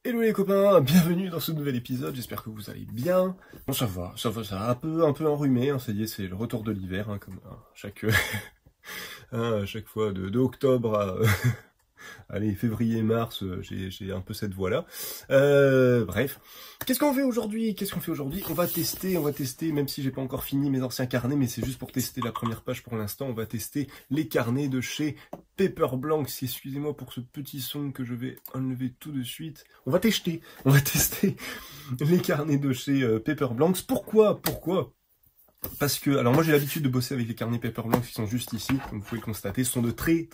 Hello les copains, bienvenue dans ce nouvel épisode, j'espère que vous allez bien. Bon ça va, un peu enrhumé, hein, ça y est, c'est le retour de l'hiver, hein, comme à chaque fois de octobre à allez, février-mars, j'ai un peu cette voix-là. Bref, qu'est-ce qu'on fait aujourd'hui? On va tester, même si j'ai pas encore fini mes anciens carnets, mais c'est juste pour tester la première page pour l'instant. On va tester les carnets de chez Paper Blanks. Excusez-moi pour ce petit son que je vais enlever tout de suite. On va tester les carnets de chez Paper Blanks. Pourquoi? Parce que, alors moi j'ai l'habitude de bosser avec les carnets Paper Blanks qui sont juste ici, comme vous pouvez le constater. Ce sont de très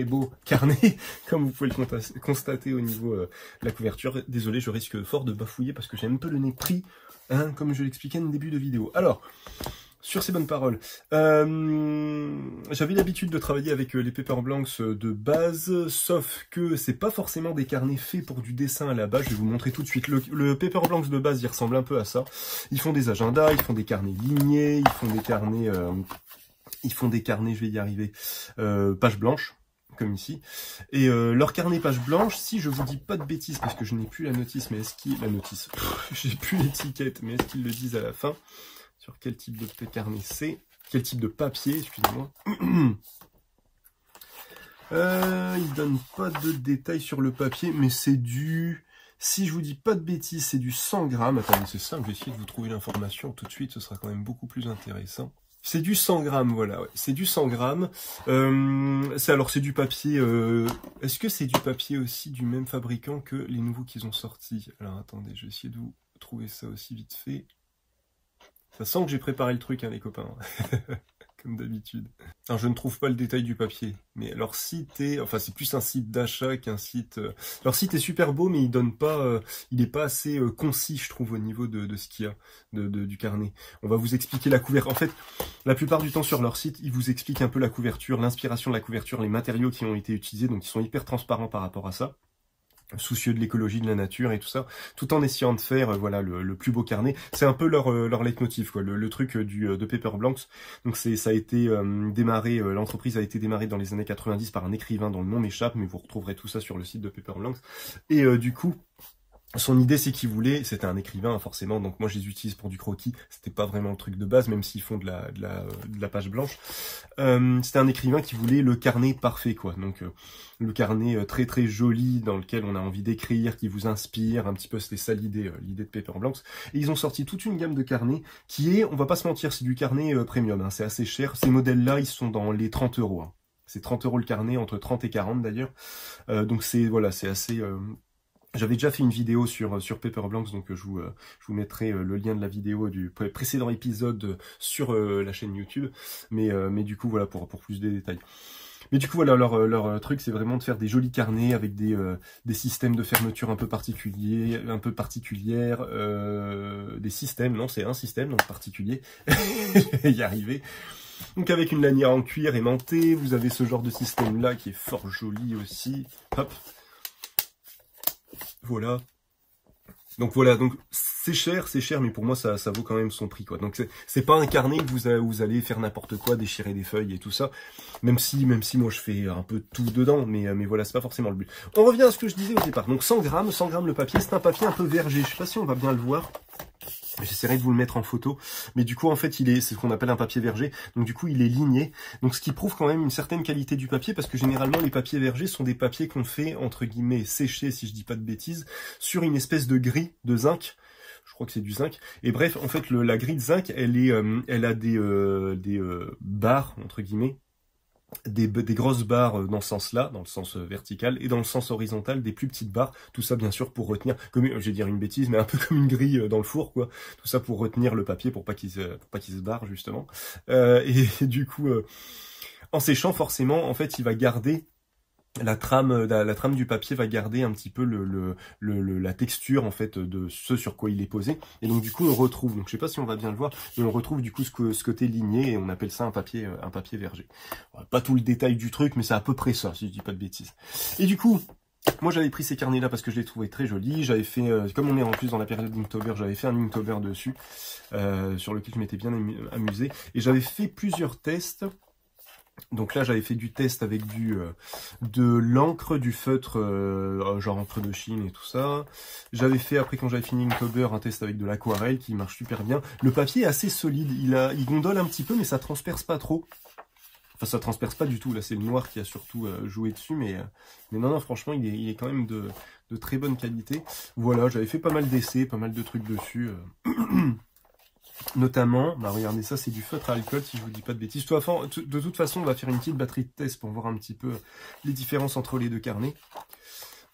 beaux carnets, comme vous pouvez le constater au niveau de la couverture. Désolé, je risque fort de bafouiller parce que j'ai un peu le nez pris, hein, comme je l'expliquais en début de vidéo. Alors, sur ces bonnes paroles, j'avais l'habitude de travailler avec les Paper Blanks de base, sauf que c'est pas forcément des carnets faits pour du dessin à la base. Je vais vous montrer tout de suite. Le Paper Blanks de base, il ressemble un peu à ça. Ils font des agendas, ils font des carnets lignés, ils font des carnets, je vais y arriver, pages blanches, comme ici. Et leur carnet page blanche, si je vous dis pas de bêtises, parce que je n'ai plus la notice, mais est-ce qu'ils... La notice, j'ai plus l'étiquette, mais est-ce qu'ils le disent à la fin ? Sur quel type de carnet c'est, quel type de papier, excusez-moi. Il donne pas de détails sur le papier, mais c'est du... Si je vous dis pas de bêtises, c'est du 100 grammes. Attendez, c'est simple, je vais essayer de vous trouver l'information tout de suite, ce sera quand même beaucoup plus intéressant. C'est du 100 grammes, voilà, ouais. C'est du 100 grammes. C'est du papier... Est-ce que c'est du papier aussi du même fabricant que les nouveaux qu'ils ont sortis? Alors attendez, je vais essayer de vous trouver ça aussi vite fait. Ça sent que j'ai préparé le truc, hein, les copains, comme d'habitude. Alors, je ne trouve pas le détail du papier, mais leur site est... Enfin, c'est plus un site d'achat qu'un site... Leur site est super beau, mais il donne pas... il n'est pas assez concis, je trouve, au niveau de ce qu'il y a, du carnet. On va vous expliquer la couverture. En fait, la plupart du temps, sur leur site, ils vous expliquent un peu la couverture, l'inspiration de la couverture, les matériaux qui ont été utilisés, donc ils sont hyper transparents par rapport à ça. Soucieux de l'écologie, de la nature et tout ça, tout en essayant de faire voilà le plus beau carnet. C'est un peu leur leitmotiv, quoi, le truc de Paper Blanks. Donc ça a été démarré, l'entreprise a été démarrée dans les années 90 par un écrivain dont le nom m'échappe, mais vous retrouverez tout ça sur le site de Paper Blanks. Et du coup, son idée, c'est qu'il voulait, c'était un écrivain forcément, donc moi je les utilise pour du croquis, c'était pas vraiment le truc de base, même s'ils font de la page blanche. C'était un écrivain qui voulait le carnet parfait, quoi. Donc le carnet très joli, dans lequel on a envie d'écrire, qui vous inspire, un petit peu, c'était ça l'idée de Paper Blanks. Et ils ont sorti toute une gamme de carnets qui est, on va pas se mentir, c'est du carnet premium, hein, c'est assez cher. Ces modèles-là, ils sont dans les 30 €. Hein. C'est 30 € le carnet, entre 30 et 40 d'ailleurs. Donc c'est voilà, c'est assez... J'avais déjà fait une vidéo sur Paper Blanks, donc je vous mettrai le lien de la vidéo du précédent épisode sur la chaîne YouTube, mais du coup voilà pour plus de détails. Mais du coup voilà leur truc c'est vraiment de faire des jolis carnets avec des systèmes de fermeture un peu particulières, des systèmes, non c'est un système donc particulier, y arriver. Donc avec une lanière en cuir aimantée, vous avez ce genre de système là qui est fort joli aussi. Hop. Voilà. Donc voilà, donc c'est cher, mais pour moi ça vaut quand même son prix, quoi. Donc c'est pas un carnet que vous allez faire n'importe quoi, déchirer des feuilles et tout ça. Même si moi je fais un peu tout dedans, mais voilà, c'est pas forcément le but. On revient à ce que je disais au départ. Donc 100 grammes le papier, c'est un papier un peu verger. Je sais pas si on va bien le voir. J'essaierai de vous le mettre en photo, mais du coup en fait c'est ce qu'on appelle un papier verger, donc du coup il est ligné, donc ce qui prouve quand même une certaine qualité du papier, parce que généralement les papiers vergers sont des papiers qu'on fait entre guillemets sécher, si je dis pas de bêtises, sur une espèce de grille de zinc, je crois que c'est du zinc, et bref en fait la grille de zinc elle a des barres entre guillemets, des grosses barres dans ce sens-là, dans le sens vertical, et dans le sens horizontal, des plus petites barres, tout ça bien sûr pour retenir, comme je vais dire une bêtise, mais un peu comme une grille dans le four, quoi, tout ça pour retenir le papier, pour pas qu'il se barre, justement, et du coup, en séchant, forcément, en fait, il va garder la trame du papier va garder un petit peu la texture en fait de ce sur quoi il est posé, et donc du coup on retrouve, donc je sais pas si on va bien le voir, mais on retrouve du coup ce côté ligné, et on appelle ça un papier verger. Pas tout le détail du truc, mais c'est à peu près ça, si je dis pas de bêtises. Et du coup, moi j'avais pris ces carnets là parce que je les trouvais très jolis, j'avais fait, comme on est en plus dans la période d'Inktober, j'avais fait un Inktober dessus, sur lequel je m'étais bien amusé, et j'avais fait plusieurs tests. Donc là, j'avais fait du test avec de l'encre, du feutre, genre encre de Chine et tout ça. J'avais fait, après quand j'avais fini Inktober, un test avec de l'aquarelle qui marche super bien. Le papier est assez solide, il gondole un petit peu, mais ça transperce pas trop. Enfin, ça transperce pas du tout, là c'est le noir qui a surtout joué dessus, mais non, franchement, il est quand même de très bonne qualité. Voilà, j'avais fait pas mal d'essais, pas mal de trucs dessus. Notamment, bah regardez ça, c'est du feutre à alcool, si je vous dis pas de bêtises. De toute façon, on va faire une petite batterie de test pour voir un petit peu les différences entre les deux carnets.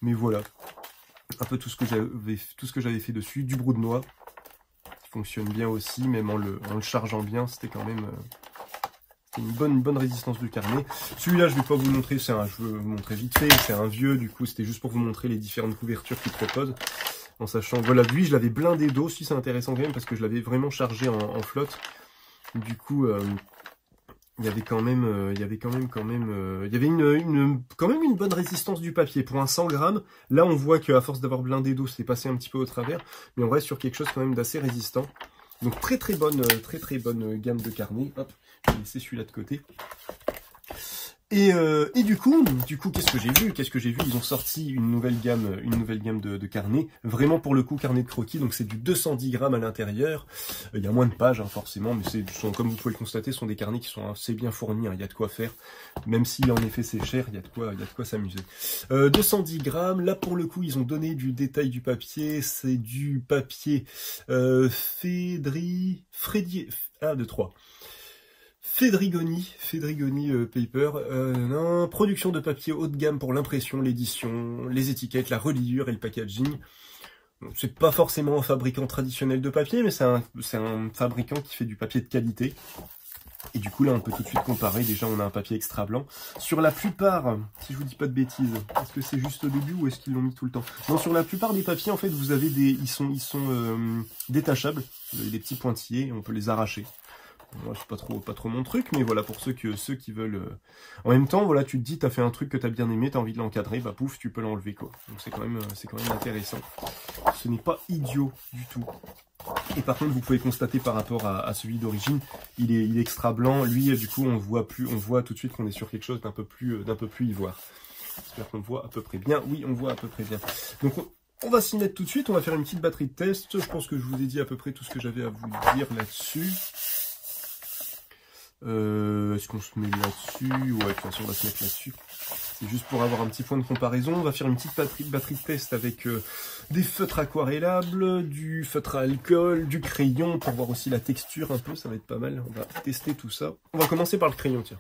Mais voilà, un peu tout ce que j'avais fait dessus. Du brou de noix, qui fonctionne bien aussi, même en le chargeant bien, c'était quand même une bonne résistance du carnet. Celui-là, je vais pas vous le montrer, je veux vous montrer vite fait, c'est un vieux, du coup, c'était juste pour vous montrer les différentes couvertures qu'il propose. En sachant, voilà, lui, je l'avais blindé d'eau, si c'est intéressant quand même, parce que je l'avais vraiment chargé en flotte. Du coup, il y avait quand même une bonne résistance du papier. Pour un 100 grammes, là, on voit qu'à force d'avoir blindé d'eau, c'est passé un petit peu au travers, mais on reste sur quelque chose quand même d'assez résistant. Donc, très bonne gamme de carnets. Hop, je vais laisser celui-là de côté. Et du coup, qu'est-ce que j'ai vu? Ils ont sorti une nouvelle gamme de carnets. Vraiment pour le coup, carnet de croquis. Donc c'est du 210 grammes à l'intérieur. Il y a moins de pages, hein, forcément, mais comme vous pouvez le constater, ce sont des carnets qui sont assez bien fournis. Hein, il y a de quoi faire. Même si en effet c'est cher, il y a de quoi s'amuser. 210 grammes. Là pour le coup, ils ont donné du détail du papier. C'est du papier Fedrigoni Paper, production de papier haut de gamme pour l'impression, l'édition, les étiquettes, la reliure et le packaging. C'est pas forcément un fabricant traditionnel de papier, mais c'est un fabricant qui fait du papier de qualité. Et du coup là on peut tout de suite comparer, déjà on a un papier extra blanc. Sur la plupart, si je vous dis pas de bêtises, est-ce que c'est juste au début ou est-ce qu'ils l'ont mis tout le temps? Non, sur la plupart des papiers en fait vous avez ils sont détachables, vous avez des petits pointillés et on peut les arracher. Moi, c'est pas trop mon truc, mais voilà, pour ceux qui veulent... En même temps, voilà, tu te dis, t'as fait un truc que t'as bien aimé, t'as envie de l'encadrer, bah pouf, tu peux l'enlever, quoi. Donc c'est quand même intéressant. Ce n'est pas idiot du tout. Et par contre, vous pouvez constater par rapport à celui d'origine, il est extra blanc. Lui, du coup, on voit tout de suite qu'on est sur quelque chose d'un peu plus ivoire. J'espère qu'on voit à peu près bien. Oui, on voit à peu près bien. Donc, on va s'y mettre tout de suite. On va faire une petite batterie de test. Je pense que je vous ai dit à peu près tout ce que j'avais à vous dire là-dessus. Est-ce qu'on se met là-dessus? Ouais, de toute façon, on va se mettre là-dessus. C'est juste pour avoir un petit point de comparaison. On va faire une petite batterie de test avec des feutres aquarellables, du feutre à alcool, du crayon, pour voir aussi la texture un peu, ça va être pas mal. On va tester tout ça. On va commencer par le crayon, tiens.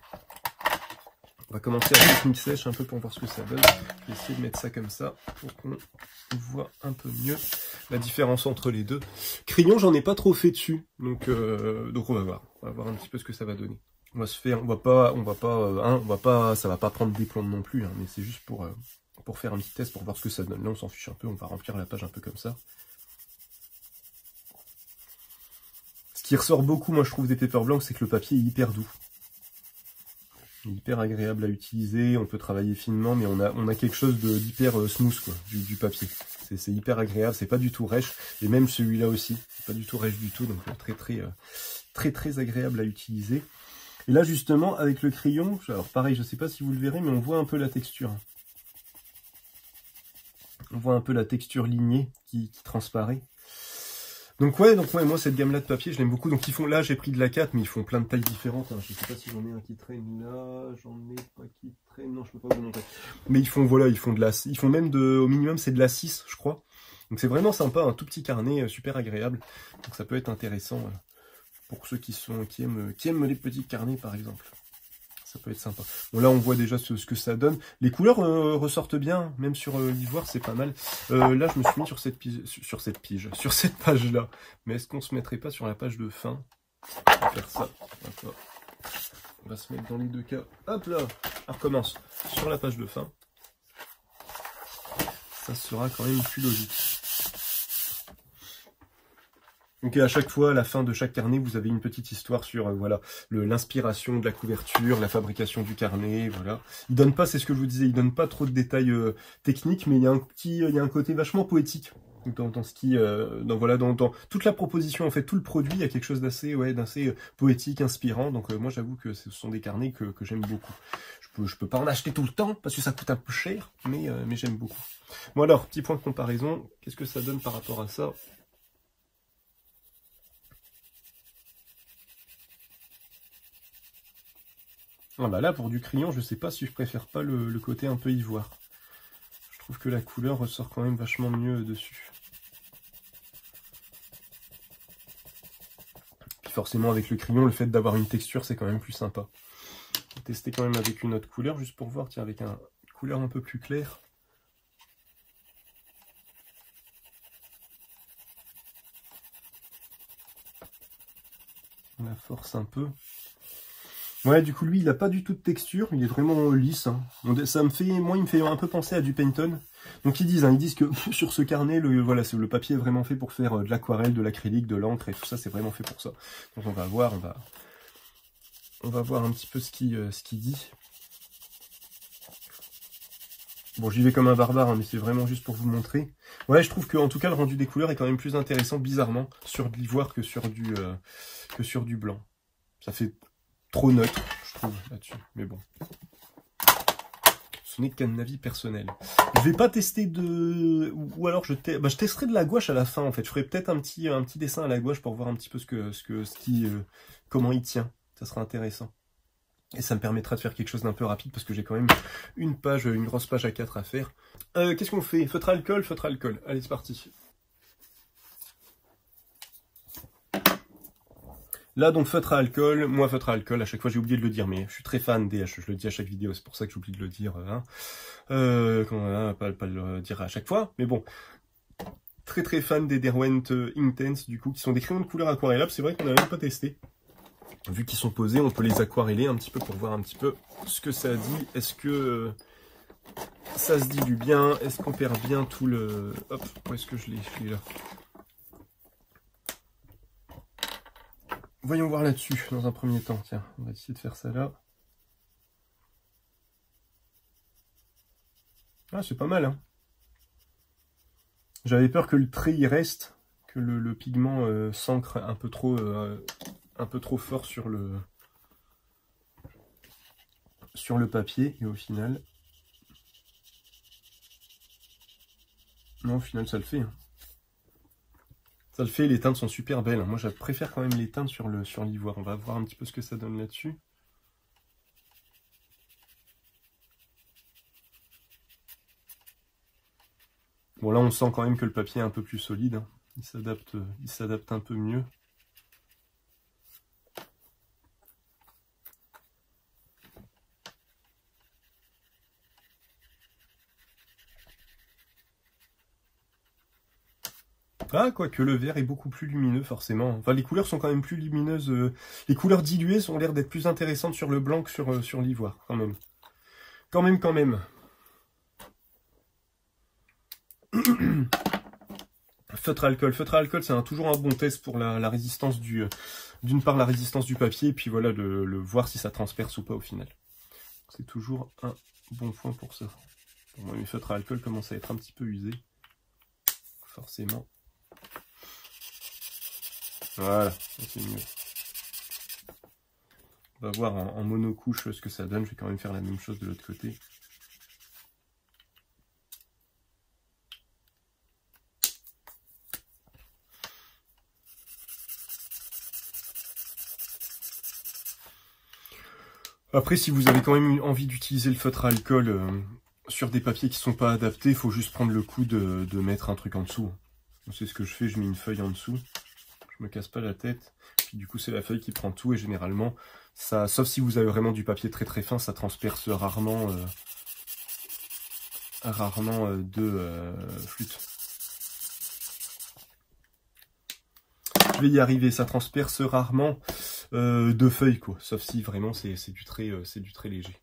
On va commencer avec une sèche un peu pour voir ce que ça donne. Je vais essayer de mettre ça comme ça, pour qu'on voit un peu mieux la différence entre les deux. Crayon, j'en ai pas trop fait dessus, donc on va voir. On va voir un petit peu ce que ça va donner. On va se faire, ça va pas prendre des plombes non plus, hein, mais c'est juste pour faire un petit test pour voir ce que ça donne. Là, on s'en fiche un peu, on va remplir la page un peu comme ça. Ce qui ressort beaucoup, moi je trouve des Paper Blanks, c'est que le papier est hyper doux. Il est hyper agréable à utiliser, on peut travailler finement, mais on a quelque chose d'hyper smooth, quoi, du papier. C'est hyper agréable, c'est pas du tout rêche, et même celui-là aussi, c'est pas du tout rêche du tout, donc très agréable à utiliser. Et là justement, avec le crayon, alors pareil, je sais pas si vous le verrez, mais on voit un peu la texture. On voit un peu la texture lignée qui transparaît. Donc ouais, moi cette gamme-là de papier, je l'aime beaucoup. Donc ils font, là j'ai pris de la 4, mais ils font plein de tailles différentes. Hein. Je sais pas si j'en ai un qui traîne là, j'en ai pas qui traîne, non je peux pas vous montrer. Mais ils font, voilà, ils font même au minimum c'est de la 6, je crois. Donc c'est vraiment sympa, un tout petit carnet, super agréable. Donc ça peut être intéressant pour ceux qui aiment les petits carnets par exemple. Ça peut être sympa. Bon là on voit déjà ce que ça donne. Les couleurs ressortent bien, même sur l'ivoire c'est pas mal. Là je me suis mis sur cette page là. Mais est-ce qu'on se mettrait pas sur la page de fin? On va faire ça. On va se mettre dans les deux cas. Hop là, on recommence sur la page de fin. Ça sera quand même plus logique. Donc à chaque fois, à la fin de chaque carnet, vous avez une petite histoire sur voilà l'inspiration de la couverture, la fabrication du carnet, voilà. Il donne pas, c'est ce que je vous disais, il donne pas trop de détails techniques, mais il y a un côté vachement poétique dans ce qui, voilà, dans toute la proposition, en fait, tout le produit, il y a quelque chose d'assez, ouais, d'assez poétique, inspirant. Donc moi, j'avoue que ce sont des carnets que j'aime beaucoup. Je peux pas en acheter tout le temps parce que ça coûte un peu cher, mais j'aime beaucoup. Bon alors, petit point de comparaison, qu'est-ce que ça donne par rapport à ça? Ah bah là, pour du crayon, je sais pas si je préfère pas le côté un peu ivoire. Je trouve que la couleur ressort quand même vachement mieux dessus. Puis forcément, avec le crayon, le fait d'avoir une texture, c'est quand même plus sympa. Je vais tester quand même avec une autre couleur, juste pour voir, tiens, avec une couleur un peu plus claire. On la force un peu. Ouais, du coup, lui, il n'a pas du tout de texture, il est vraiment lisse. Hein. Ça me fait, moi, il me fait un peu penser à du Pantone. Donc ils disent que sur ce carnet, le papier est vraiment fait pour faire de l'aquarelle, de l'acrylique, de l'encre et tout ça, c'est vraiment fait pour ça. Donc on va voir, on va voir un petit peu ce qu'il dit. Bon, j'y vais comme un barbare, hein, mais c'est vraiment juste pour vous montrer. Ouais, je trouve que en tout cas, le rendu des couleurs est quand même plus intéressant, bizarrement, sur de l'ivoire que sur du blanc. Ça fait trop neutre, je trouve, là-dessus. Mais bon. Ce n'est qu'un avis personnel. Je vais pas tester de... Ou alors je testerai de la gouache à la fin, en fait. Je ferai peut-être un petit dessin à la gouache pour voir un petit peu comment il tient. Ça sera intéressant. Et ça me permettra de faire quelque chose d'un peu rapide parce que j'ai quand même une grosse page A4 à faire. Qu'est-ce qu'on fait? Feutre à alcool, feutre à alcool. Allez, c'est parti. Là, donc, feutre à alcool. Moi, feutre à alcool, à chaque fois, j'ai oublié de le dire, mais je suis très fan des je le dis à chaque vidéo, c'est pour ça que j'oublie de le dire. Hein. Pas le dire à chaque fois, mais bon. Très très fan des Derwent Intense, du coup, qui sont des crayons de couleur aquarellables. C'est vrai qu'on n'a même pas testé. Vu qu'ils sont posés, on peut les aquareller un petit peu pour voir un petit peu ce que ça dit. Est-ce que ça se dit du bien? Est-ce qu'on perd bien tout le... Hop, où est-ce que je l'ai là? Voyons voir là-dessus, dans un premier temps. Tiens, on va essayer de faire ça là. Ah, c'est pas mal, hein. J'avais peur que le trait y reste, que le pigment s'ancre un peu trop fort sur le papier, et au final... Non, au final, ça le fait. Hein. Ça le fait, les teintes sont super belles. Moi, je préfère quand même les teintes sur l'ivoire. On va voir un petit peu ce que ça donne là-dessus. Bon, là, on sent quand même que le papier est un peu plus solide. Hein. Il s'adapte un peu mieux. Ah, quoique le vert est beaucoup plus lumineux, forcément. Enfin, les couleurs sont quand même plus lumineuses. Les couleurs diluées ont l'air d'être plus intéressantes sur le blanc que sur l'ivoire, quand même. Quand même. Feutre à alcool. Feutre à alcool, c'est toujours un bon test pour la résistance d'une part, la résistance du papier, et puis voilà, le voir si ça transperce ou pas au final. C'est toujours un bon point pour ça. Bon, moi, mes feutres à alcool commencent à être un petit peu usés. Forcément. Voilà, c'est mieux. On va voir en monocouche ce que ça donne. Je vais quand même faire la même chose de l'autre côté. Après, si vous avez quand même envie d'utiliser le feutre à alcool sur des papiers qui ne sont pas adaptés, il faut juste prendre le coup de mettre un truc en dessous. C'est ce que je fais, je mets une feuille en dessous. Je me casse pas la tête. Puis du coup, c'est la feuille qui prend tout et généralement, ça, sauf si vous avez vraiment du papier très très fin, ça transperce rarement de flûte. Je vais y arriver, ça transperce rarement de feuilles, quoi. Sauf si vraiment c'est du très léger.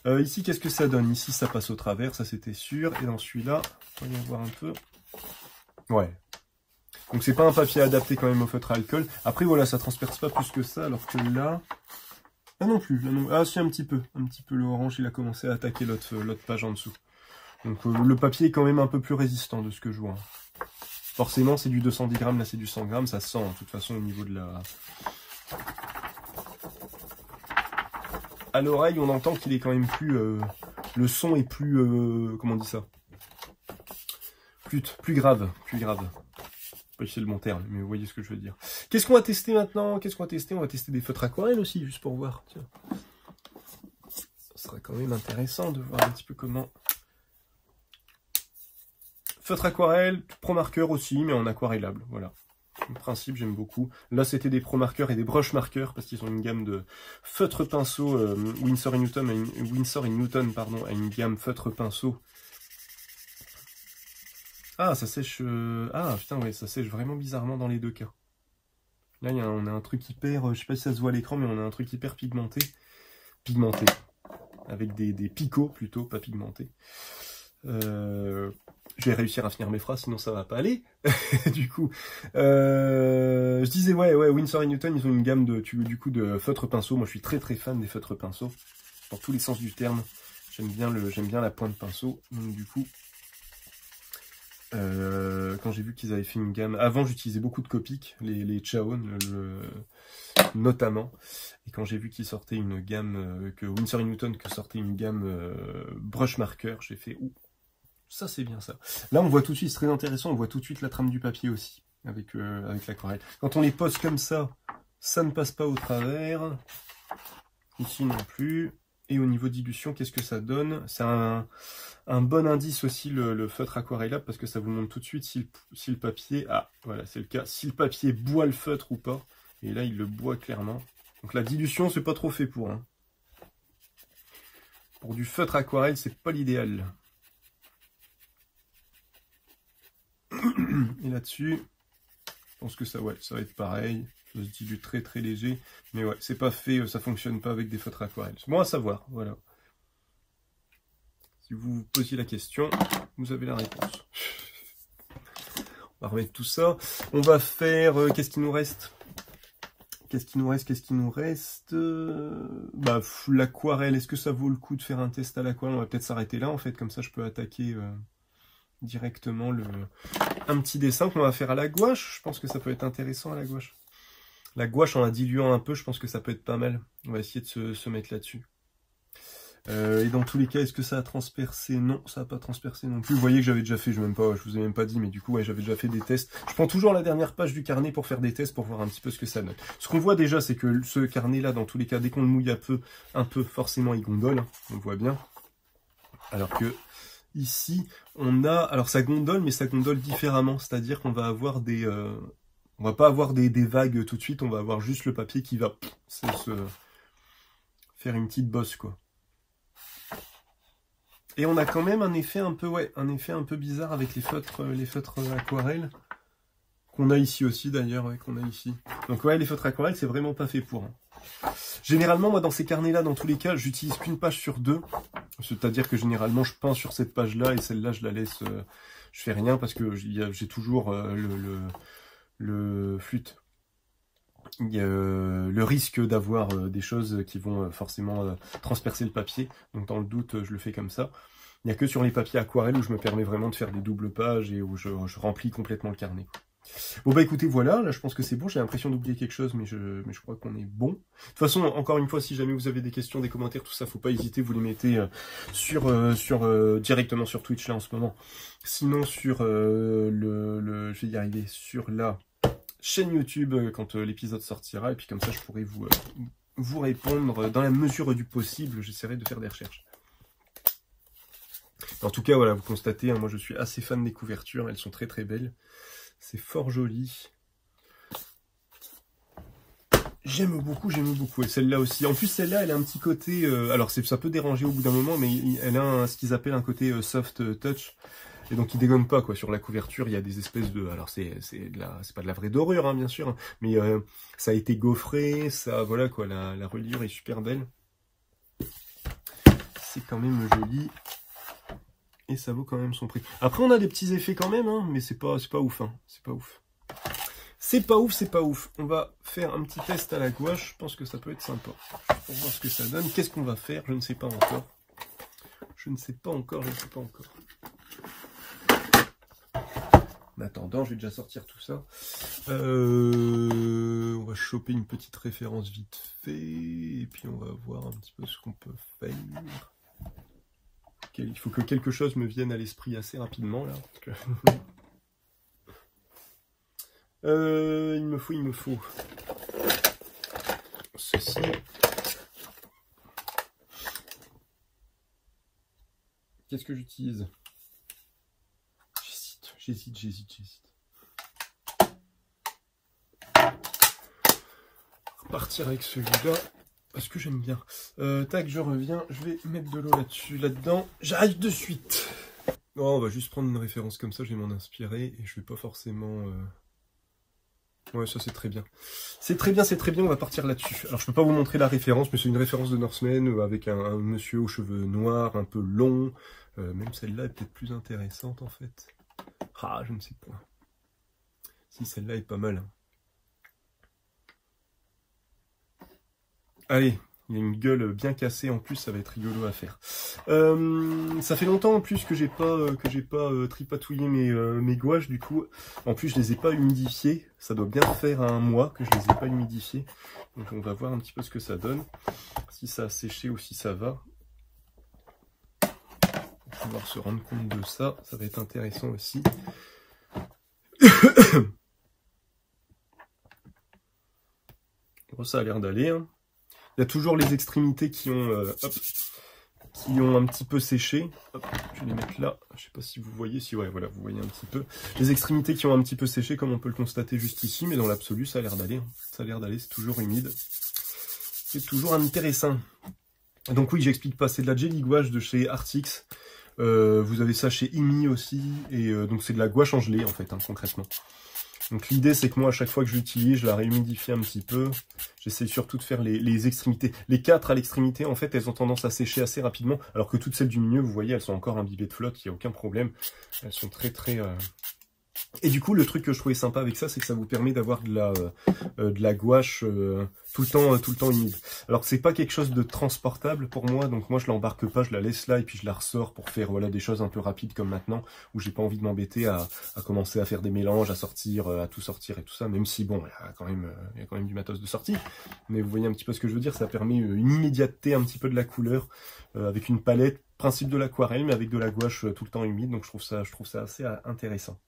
Ici, qu'est-ce que ça donne? Ici, ça passe au travers, ça c'était sûr. Et dans celui-là, on va voir un peu. Ouais. Donc c'est pas un papier adapté quand même au feutre à alcool. Après voilà, ça transperce pas plus que ça, alors que là... Ah non plus, là, non. Ah si, un petit peu le orange, il a commencé à attaquer l'autre page en dessous. Donc le papier est quand même un peu plus résistant de ce que je vois. Forcément, c'est du 210 grammes, là c'est du 100 grammes, ça se sent, de toute façon, au niveau de la... À l'oreille, on entend qu'il est quand même plus... le son est plus... comment on dit ça? Plus grave, plus grave. Je sais pas si c'est le bon terme, mais vous voyez ce que je veux dire. Qu'est-ce qu'on va tester maintenant? Qu'est-ce qu'on va tester? On va tester des feutres aquarelles aussi, juste pour voir. Tiens. Ça serait quand même intéressant de voir un petit peu comment... Feutre aquarelle, pro marqueur aussi, mais en aquarellable, voilà. Le principe, j'aime beaucoup. Là, c'était des pro marqueurs et des brush marqueurs, parce qu'ils ont une gamme de feutres pinceaux. Winsor & Newton, pardon, a une gamme feutre pinceau. Ah, ça sèche... Ah, putain, ouais, ça sèche vraiment bizarrement dans les deux cas. Là, on a un truc hyper... je sais pas si ça se voit à l'écran, mais on a un truc hyper pigmenté. Pigmenté. Avec des picots, plutôt, pas pigmentés. Je vais réussir à finir mes phrases, sinon ça va pas aller. Du coup, je disais, ouais, Winsor & Newton, ils ont une gamme de feutres pinceaux. Moi, je suis très fan des feutres pinceaux. Dans tous les sens du terme. J'aime bien la pointe pinceau. Donc, du coup... quand j'ai vu qu'ils avaient fait une gamme... Avant, j'utilisais beaucoup de Copic, les Chaon, notamment. Et quand j'ai vu qu'ils sortaient une gamme... que Winsor & Newton sortait une gamme brush marker, j'ai fait... Ouh, ça c'est bien ça. Là, on voit tout de suite, c'est très intéressant, on voit tout de suite la trame du papier aussi, avec l'aquarelle. Quand on les pose comme ça, ça ne passe pas au travers. Ici non plus. Et au niveau dilution, qu'est-ce que ça donne? C'est un bon indice aussi, le feutre aquarellable, parce que ça vous montre tout de suite si le papier... Ah, voilà, c'est le cas. Si le papier boit le feutre ou pas. Et là, il le boit clairement. Donc la dilution, c'est pas trop fait pour. Hein. Pour du feutre aquarelle, c'est pas l'idéal. Et là-dessus, je pense que ça va être pareil. Ça se dilue très léger. Mais ouais, c'est pas fait, ça fonctionne pas avec des feutres aquarelles. C'est bon à savoir, voilà. Si vous vous posiez la question, vous avez la réponse. On va remettre tout ça. On va faire... qu'est-ce qu'il nous reste? Qu'est-ce qu'il nous reste Bah, l'aquarelle, est-ce que ça vaut le coup de faire un test à l'aquarelle? On va peut-être s'arrêter là, en fait. Comme ça, je peux attaquer directement un petit dessin qu'on va faire à la gouache. Je pense que ça peut être intéressant à la gouache. La gouache, en la diluant un peu, je pense que ça peut être pas mal. On va essayer de se mettre là-dessus. Et dans tous les cas, est-ce que ça a transpercé? Non, ça n'a pas transpercé non plus. Vous voyez que j'avais déjà fait, je vous ai même pas dit, mais du coup, ouais, j'avais déjà fait des tests. Je prends toujours la dernière page du carnet pour faire des tests, pour voir un petit peu ce que ça donne. Ce qu'on voit déjà, c'est que ce carnet-là, dans tous les cas, dès qu'on le mouille un peu, forcément, il gondole. On le voit bien. Alors que ici, on a... Alors, ça gondole, mais ça gondole différemment. C'est-à-dire qu'on va avoir des... on va pas avoir des vagues tout de suite, on va avoir juste le papier qui va faire une petite bosse, quoi. Et on a quand même un effet un peu bizarre avec les feutres aquarelles qu'on a ici aussi d'ailleurs, ouais, qu'on a ici. Donc ouais, les feutres aquarelles, c'est vraiment pas fait pour. Hein. Généralement, moi, dans ces carnets-là, dans tous les cas, j'utilise qu'une page sur deux. C'est-à-dire que généralement, je peins sur cette page-là et celle-là, je la laisse. Je fais rien parce que j'ai toujours le flûte. Il y a le risque d'avoir des choses qui vont forcément transpercer le papier. Donc dans le doute, je le fais comme ça. Il n'y a que sur les papiers aquarelles où je me permets vraiment de faire des doubles pages et où je remplis complètement le carnet. Bon bah écoutez, voilà, là je pense que c'est bon. J'ai l'impression d'oublier quelque chose, mais je crois qu'on est bon. De toute façon, encore une fois, si jamais vous avez des questions, des commentaires, tout ça, faut pas hésiter, vous les mettez directement sur Twitch là en ce moment. Sinon sur je vais y arriver, sur la chaîne YouTube quand l'épisode sortira, et puis comme ça je pourrai vous répondre dans la mesure du possible. J'essaierai de faire des recherches. En tout cas, voilà, vous constatez, hein, moi je suis assez fan des couvertures, elles sont très belles. C'est fort joli. J'aime beaucoup, et celle-là aussi. En plus, celle-là, elle a un petit côté... alors, ça peut déranger au bout d'un moment, mais elle a ce qu'ils appellent un côté soft touch. Et donc, il dégonne pas, quoi. Sur la couverture, il y a des espèces de... Alors, c'est pas de la vraie dorure, hein, bien sûr. Mais ça a été gaufré, ça... Voilà, quoi. La reliure est super belle. C'est quand même joli. Et ça vaut quand même son prix. Après, on a des petits effets quand même, hein, mais c'est pas ouf, hein. C'est pas ouf. C'est pas ouf. On va faire un petit test à la gouache. Je pense que ça peut être sympa. Pour voir ce que ça donne. Qu'est-ce qu'on va faire? Je ne sais pas encore. Je ne sais pas encore. En attendant, je vais déjà sortir tout ça. On va choper une petite référence vite fait, et puis on va voir un petit peu ce qu'on peut faire. Il faut que quelque chose me vienne à l'esprit assez rapidement, là. Il me faut ceci. Qu'est-ce que j'utilise? J'hésite. Repartir avec celui-là, parce que j'aime bien. Tac, je reviens, je vais mettre de l'eau là-dedans. J'arrive de suite. Oh, on va juste prendre une référence comme ça, je vais m'en inspirer, et je vais pas forcément... Ouais, ça c'est très bien. C'est très bien, on va partir là-dessus. Alors je peux pas vous montrer la référence, mais c'est une référence de Norseman avec un monsieur aux cheveux noirs, un peu long. Même celle-là est peut-être plus intéressante en fait. Ah, je ne sais pas. Si, celle-là est pas mal. Allez, il y a une gueule bien cassée en plus, ça va être rigolo à faire. Ça fait longtemps en plus que j'ai pas tripatouillé mes gouaches, du coup. En plus, je les ai pas humidifiées. Ça doit bien faire un mois que je les ai pas humidifiées. Donc on va voir un petit peu ce que ça donne. Si ça a séché ou si ça va. On va pouvoir se rendre compte de ça. Ça va être intéressant aussi. Bon, ça a l'air d'aller, hein. Il y a toujours les extrémités qui ont un petit peu séché. Hop, je vais les mettre là. Je sais pas si vous voyez, ouais, voilà, vous voyez un petit peu. Les extrémités qui ont un petit peu séché, comme on peut le constater juste ici, mais dans l'absolu, ça a l'air d'aller. Ça a l'air d'aller, c'est toujours humide. C'est toujours intéressant. Donc oui, j'explique pas, c'est de la Jelly Gouache de chez Artix. Vous avez ça chez Imi aussi, et donc c'est de la gouache en gelée, en fait, hein, concrètement. Donc l'idée c'est que moi à chaque fois que je l'utilise, je la réhumidifie un petit peu. J'essaie surtout de faire les extrémités. Les 4 à l'extrémité, en fait, elles ont tendance à sécher assez rapidement. Alors que toutes celles du milieu, vous voyez, elles sont encore imbibées de flotte, il n'y a aucun problème. Elles sont très... Et du coup, le truc que je trouvais sympa avec ça, c'est que ça vous permet d'avoir de la gouache tout le temps humide. Alors c'est pas quelque chose de transportable pour moi, donc moi je l'embarque pas, je la laisse là et puis je la ressors pour faire voilà des choses un peu rapides comme maintenant, où j'ai pas envie de m'embêter à commencer à faire des mélanges, à sortir, à tout sortir et tout ça, même si bon, il y a quand même du matos de sortie. Mais vous voyez un petit peu ce que je veux dire, ça permet une immédiateté un petit peu de la couleur, avec une palette, principe de l'aquarelle, mais avec de la gouache tout le temps humide, donc je trouve ça assez intéressant.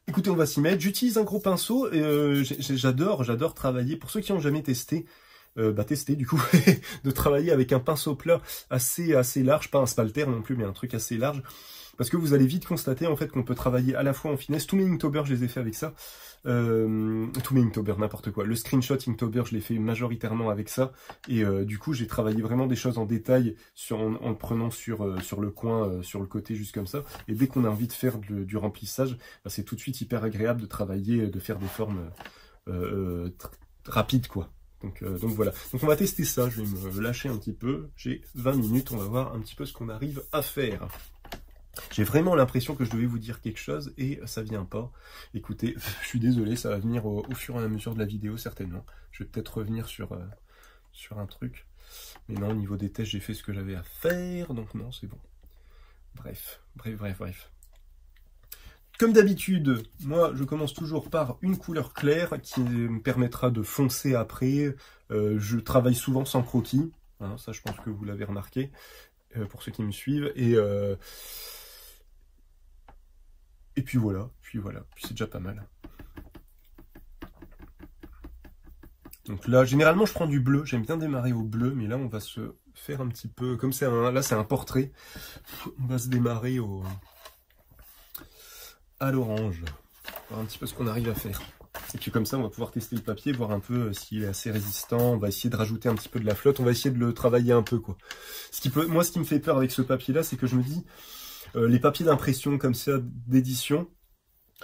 Écoutez, on va s'y mettre. J'utilise un gros pinceau. J'adore travailler. Pour ceux qui n'ont jamais testé, tester du coup, de travailler avec un pinceau plat assez large, pas un spalter non plus, mais un truc assez large. Parce que vous allez vite constater en fait qu'on peut travailler à la fois en finesse. Tous mes Inktober, je les ai fait avec ça. Tous mes Inktober, n'importe quoi. Le screenshot Inktober, je l'ai fait majoritairement avec ça. Et du coup, j'ai travaillé vraiment des choses en détail en le prenant sur le coin, sur le côté, juste comme ça. Et dès qu'on a envie de faire du remplissage, c'est tout de suite hyper agréable de travailler, de faire des formes rapides, quoi. Donc voilà. Donc on va tester ça. Je vais me lâcher un petit peu. J'ai 20 minutes. On va voir un petit peu ce qu'on arrive à faire. J'ai vraiment l'impression que je devais vous dire quelque chose et ça vient pas. Écoutez, je suis désolé, ça va venir au fur et à mesure de la vidéo certainement. Je vais peut-être revenir sur un truc. Mais non, au niveau des tests, j'ai fait ce que j'avais à faire, donc non, c'est bon. Bref. Comme d'habitude, moi je commence toujours par une couleur claire qui me permettra de foncer après. Je travaille souvent sans croquis, hein, ça je pense que vous l'avez remarqué, pour ceux qui me suivent. Et puis voilà, puis c'est déjà pas mal. Donc là, généralement, je prends du bleu. J'aime bien démarrer au bleu, mais là, on va se faire un petit peu... Comme là, c'est un portrait. On va se démarrer à l'orange. Voir un petit peu ce qu'on arrive à faire. Et puis comme ça, on va pouvoir tester le papier, voir un peu s'il est assez résistant. On va essayer de rajouter un petit peu de la flotte. On va essayer de le travailler un peu, quoi. Moi, ce qui me fait peur avec ce papier-là, c'est que je me dis... les papiers d'impression comme ça, d'édition,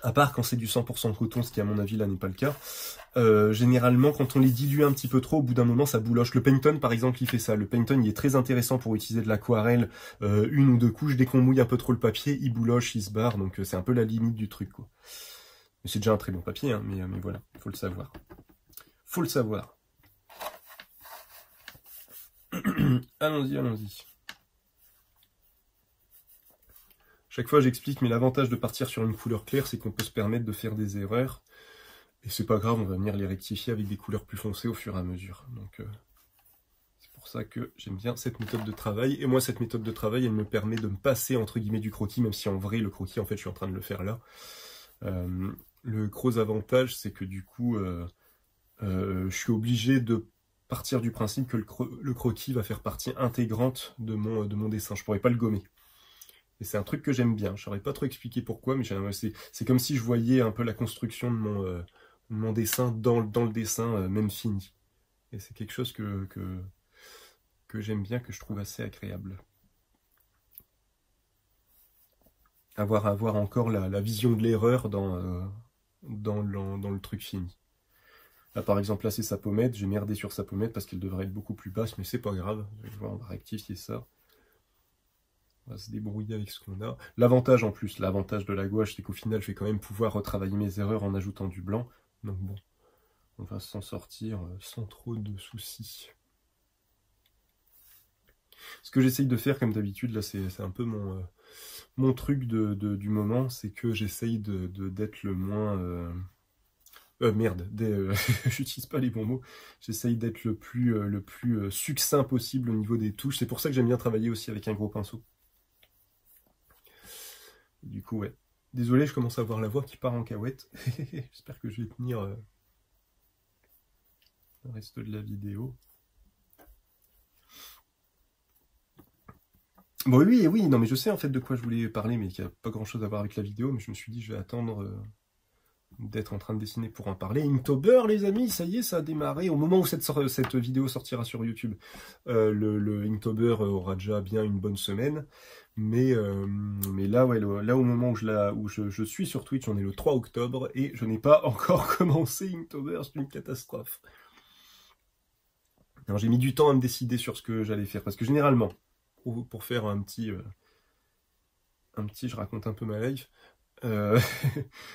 à part quand c'est du 100% coton, ce qui à mon avis là n'est pas le cas, généralement quand on les dilue un petit peu trop, au bout d'un moment ça bouloche. Le Pantone par exemple il fait ça. Le Pantone il est très intéressant pour utiliser de l'aquarelle, une ou deux couches. Dès qu'on mouille un peu trop le papier, il bouloche, il se barre, donc c'est un peu la limite du truc, quoi. Mais c'est déjà un très bon papier, hein, mais voilà, faut le savoir. Faut le savoir. Allons-y. Chaque fois j'explique, mais l'avantage de partir sur une couleur claire, c'est qu'on peut se permettre de faire des erreurs. Et c'est pas grave, on va venir les rectifier avec des couleurs plus foncées au fur et à mesure. Donc c'est pour ça que j'aime bien cette méthode de travail. Et moi, cette méthode de travail, elle me permet de me passer, entre guillemets, du croquis, même si en vrai, le croquis, en fait, je suis en train de le faire là. Le gros avantage, c'est que du coup, je suis obligé de partir du principe que le croquis va faire partie intégrante de mon dessin. Je pourrais pas le gommer. Et c'est un truc que j'aime bien. Je saurais pas trop expliquer pourquoi, mais c'est comme si je voyais un peu la construction de mon dessin dans le dessin, même fini. Et c'est quelque chose que j'aime bien, que je trouve assez agréable. Avoir encore la vision de l'erreur dans le truc fini. Là, par exemple, là, c'est sa pommette. J'ai merdé sur sa pommette parce qu'elle devrait être beaucoup plus basse, mais c'est pas grave. On va rectifier ça. On va se débrouiller avec ce qu'on a. L'avantage en plus, l'avantage de la gouache, c'est qu'au final, je vais quand même pouvoir retravailler mes erreurs en ajoutant du blanc. Donc bon, on va s'en sortir sans trop de soucis. Ce que j'essaye de faire, comme d'habitude, là, c'est un peu mon truc du moment, c'est que j'essaye d'être le moins... merde, j'utilise pas les bons mots. J'essaye d'être le plus succinct possible au niveau des touches. C'est pour ça que j'aime bien travailler aussi avec un gros pinceau. Du coup, ouais. Désolé, je commence à avoir la voix qui part en cahuète. J'espère que je vais tenir le reste de la vidéo. Bon, oui, non, mais je sais en fait de quoi je voulais parler, mais qui a pas grand chose à voir avec la vidéo, mais je me suis dit, je vais attendre d'être en train de dessiner pour en parler. Inktober, les amis, ça y est, ça a démarré. Au moment où cette vidéo sortira sur YouTube, le Inktober aura déjà bien une bonne semaine. Mais là, ouais, là, au moment où je suis sur Twitch, on est le 3 octobre, et je n'ai pas encore commencé Inktober, c'est une catastrophe. J'ai mis du temps à me décider sur ce que j'allais faire, parce que généralement, pour faire un petit, je raconte un peu ma life,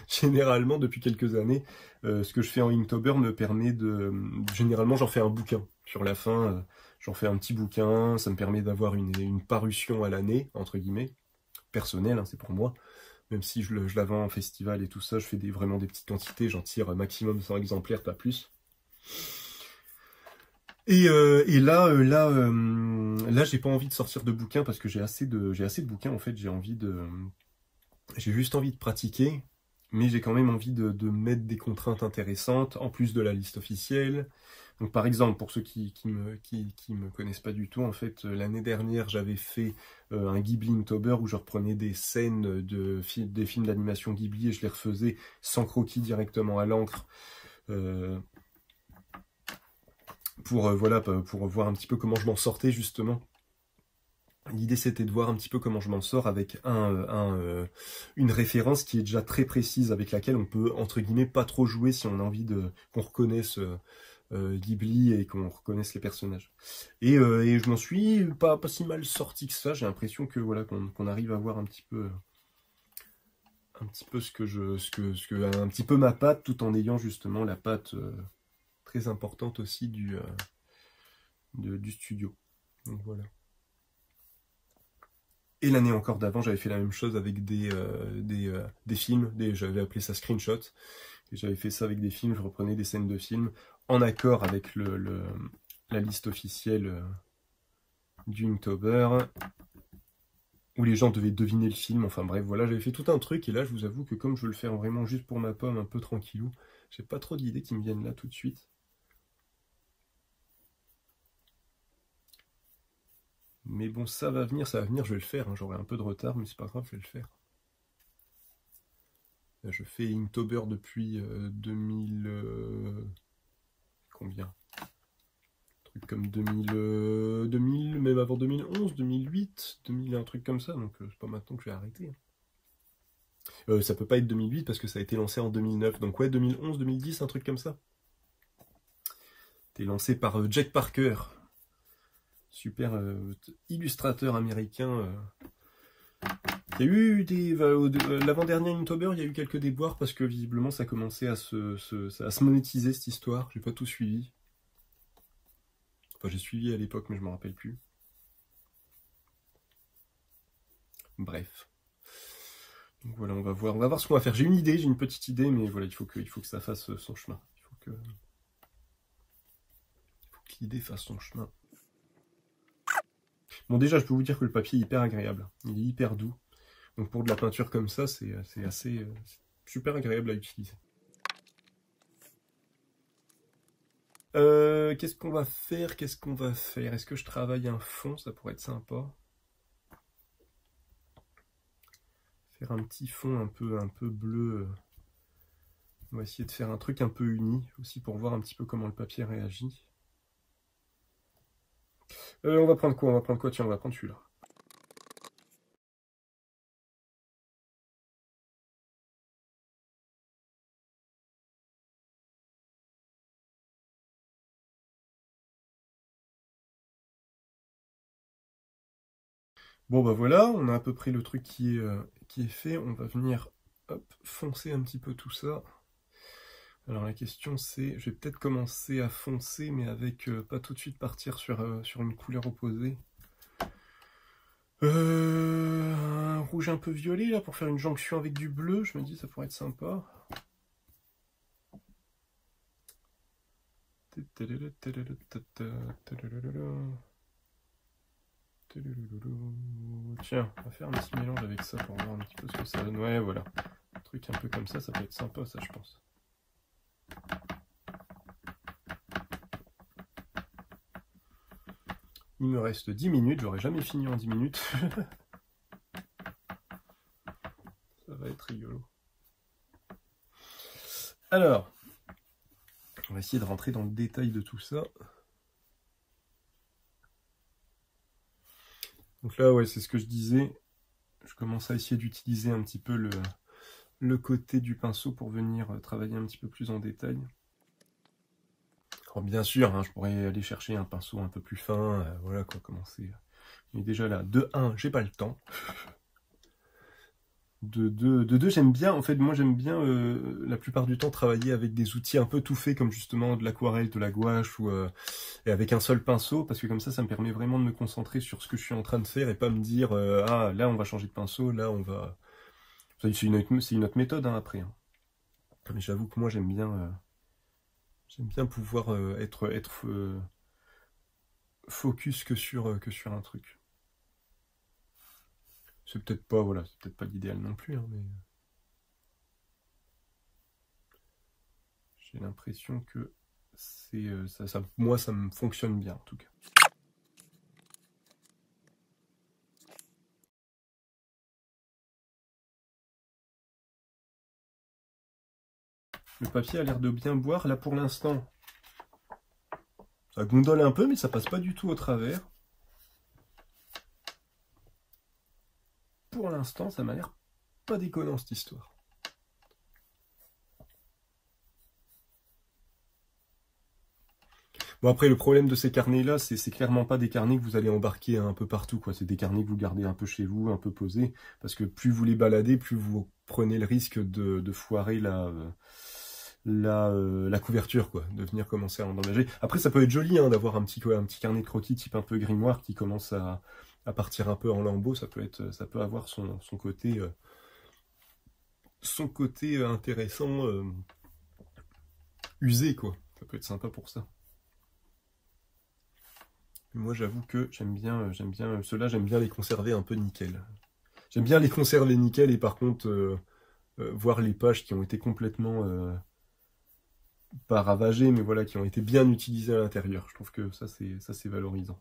généralement, depuis quelques années, ce que je fais en Inktober me permet généralement, j'en fais un bouquin. Sur la fin, j'en fais un petit bouquin, ça me permet d'avoir une parution à l'année, entre guillemets, personnelle, hein, c'est pour moi. Même si je la vends en festival et tout ça, je fais vraiment des petites quantités, j'en tire maximum 100 exemplaires, pas plus. Et là, j'ai pas envie de sortir de bouquins parce que j'ai assez de bouquins, en fait, j'ai juste envie de pratiquer, mais j'ai quand même envie de mettre des contraintes intéressantes, en plus de la liste officielle. Donc par exemple, pour ceux qui me connaissent pas du tout, en fait, l'année dernière, j'avais fait un Ghibli Inktober où je reprenais des scènes des films d'animation Ghibli et je les refaisais sans croquis directement à l'encre. Pour voir un petit peu comment je m'en sortais, justement. L'idée, c'était de voir un petit peu comment je m'en sors avec une référence qui est déjà très précise, avec laquelle on peut, entre guillemets, pas trop jouer si on a envie qu'on reconnaisse Ghibli et qu'on reconnaisse les personnages. Et je m'en suis pas si mal sorti que ça. J'ai l'impression que voilà qu'on arrive à voir un petit peu un petit peu ma patte, tout en ayant justement la patte très importante aussi du studio. Donc voilà. Et l'année encore d'avant, j'avais fait la même chose avec des films, j'avais appelé ça screenshot, et j'avais fait ça avec des films, je reprenais des scènes de films, en accord avec la liste officielle du Inktober, où les gens devaient deviner le film, enfin bref, voilà, j'avais fait tout un truc, et là, je vous avoue que comme je veux le faire vraiment juste pour ma pomme, un peu tranquillou, j'ai pas trop d'idées qui me viennent là tout de suite. Mais bon, ça va venir, je vais le faire, hein. J'aurai un peu de retard, mais c'est pas grave, je vais le faire. Là, je fais Inktober depuis 2000... combien? Un truc comme 2000, même avant 2011, 2008, 2000, un truc comme ça, donc c'est pas maintenant que je vais arrêter. Ça peut pas être 2008 parce que ça a été lancé en 2009, donc ouais, 2011, 2010, un truc comme ça. C'était lancé par Jack Parker. Super illustrateur américain. Il y a eu l'avant-dernier Inktober, il y a eu quelques déboires parce que visiblement ça commençait à se monétiser cette histoire. J'ai pas tout suivi. Enfin, j'ai suivi à l'époque, mais je m'en rappelle plus. Bref. Donc voilà, on va voir ce qu'on va faire. J'ai une idée, j'ai une petite idée, mais voilà, il faut que ça fasse son chemin. Il faut que l'idée fasse son chemin. Bon, déjà, je peux vous dire que le papier est hyper agréable. Il est hyper doux. Donc pour de la peinture comme ça, c'est assez super agréable à utiliser. Qu'est-ce qu'on va faire? Qu'est-ce qu'on va faire? Est-ce que je travaille un fond? Ça pourrait être sympa. Faire un petit fond un peu bleu. On va essayer de faire un truc un peu uni, aussi pour voir un petit peu comment le papier réagit. On va prendre quoi? On va prendre quoi? Tiens, on va prendre celui-là. Bon bah voilà, on a à peu près le truc qui est fait. On va venir hop, foncer un petit peu tout ça. Alors la question c'est, je vais peut-être commencer à foncer, mais avec pas tout de suite partir sur une couleur opposée. Un rouge un peu violet là pour faire une jonction avec du bleu, je me dis ça pourrait être sympa. Tiens, on va faire un petit mélange avec ça pour voir un petit peu ce que ça donne. Ouais, voilà. Un truc un peu comme ça peut être sympa, ça, je pense. Il me reste 10 minutes, j'aurais jamais fini en 10 minutes. Ça va être rigolo. Alors, on va essayer de rentrer dans le détail de tout ça. Donc là, ouais, c'est ce que je disais. Je commence à essayer d'utiliser un petit peu le côté du pinceau pour venir travailler un petit peu plus en détail. Alors bien sûr, hein, je pourrais aller chercher un pinceau un peu plus fin, voilà quoi, commencer. Mais déjà là, de 1, j'ai pas le temps. De 2, j'aime bien, en fait, moi j'aime bien la plupart du temps travailler avec des outils un peu tout faits, comme justement de l'aquarelle, de la gouache, et avec un seul pinceau, parce que comme ça me permet vraiment de me concentrer sur ce que je suis en train de faire, et pas me dire, ah, là on va changer de pinceau, là on va... C'est une autre méthode, hein, après. Hein. Mais j'avoue que moi j'aime bien pouvoir être focus que sur un truc. C'est peut-être pas, voilà, c'est peut-être pas l'idéal non plus, hein, mais j'ai l'impression que c'est moi ça me fonctionne bien en tout cas. Le papier a l'air de bien boire, là pour l'instant. Ça gondole un peu, mais ça passe pas du tout au travers. Pour l'instant, ça m'a l'air pas déconnant cette histoire. Bon après, le problème de ces carnets-là, c'est clairement pas des carnets que vous allez embarquer un peu partout, quoi. C'est des carnets que vous gardez un peu chez vous, un peu posés, parce que plus vous les baladez, plus vous prenez le risque de foirer la couverture, quoi, de venir commencer à endommager. Après, ça peut être joli hein, d'avoir un petit carnet de croquis type un peu grimoire qui commence à partir un peu en lambeaux. Ça peut avoir son côté intéressant, usé, quoi. Ça peut être sympa pour ça. Moi, j'avoue que j'aime bien ceux-là, j'aime bien les conserver un peu nickel. J'aime bien les conserver nickel et par contre, voir les pages qui ont été complètement, pas ravagées, mais voilà, qui ont été bien utilisées à l'intérieur. Je trouve que ça, c'est valorisant.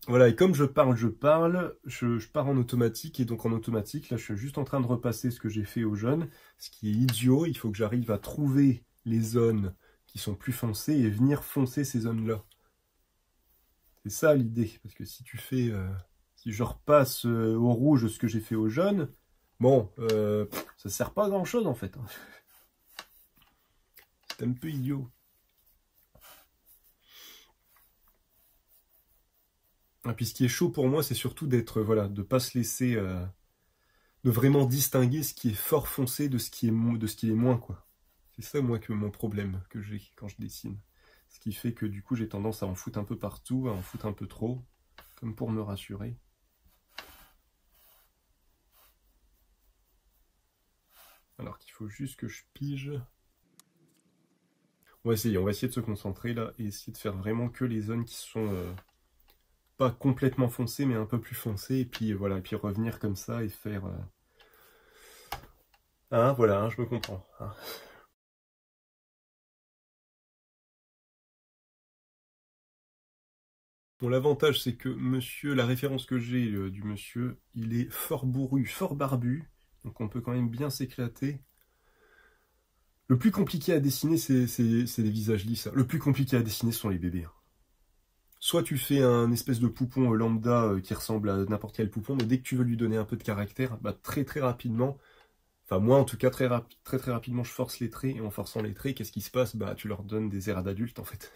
Voilà, et comme je parle, je pars en automatique, et donc en automatique, là je suis juste en train de repasser ce que j'ai fait au jaune, ce qui est idiot, il faut que j'arrive à trouver les zones qui sont plus foncées et venir foncer ces zones-là. C'est ça l'idée, parce que si si je repasse au rouge ce que j'ai fait au jaune, bon, ça sert pas à grand chose en fait. Hein. C'est un peu idiot. Et puis ce qui est chaud pour moi, c'est surtout d'être, voilà, de pas se laisser de vraiment distinguer ce qui est fort foncé de ce qui est moins, quoi. C'est ça, moi, que mon problème que j'ai quand je dessine. Ce qui fait que, du coup, j'ai tendance à en foutre un peu partout, à en foutre un peu trop, comme pour me rassurer. Alors qu'il faut juste que je pige. On va essayer de se concentrer, là, et essayer de faire vraiment que les zones qui sont pas complètement foncées, mais un peu plus foncées, et puis voilà, et puis revenir comme ça, et faire... Hein, voilà, hein, je me comprends. Hein. Bon, l'avantage, c'est que monsieur, la référence que j'ai du monsieur, il est fort bourru, fort barbu, donc on peut quand même bien s'éclater. Le plus compliqué à dessiner, c'est les visages lisses. Le plus compliqué à dessiner, ce sont les bébés. Soit tu fais un espèce de poupon lambda qui ressemble à n'importe quel poupon, mais dès que tu veux lui donner un peu de caractère, bah très rapidement, enfin moi en tout cas très rapidement, je force les traits, et en forçant les traits, qu'est-ce qui se passe? Bah tu leur donnes des airs d'adultes en fait,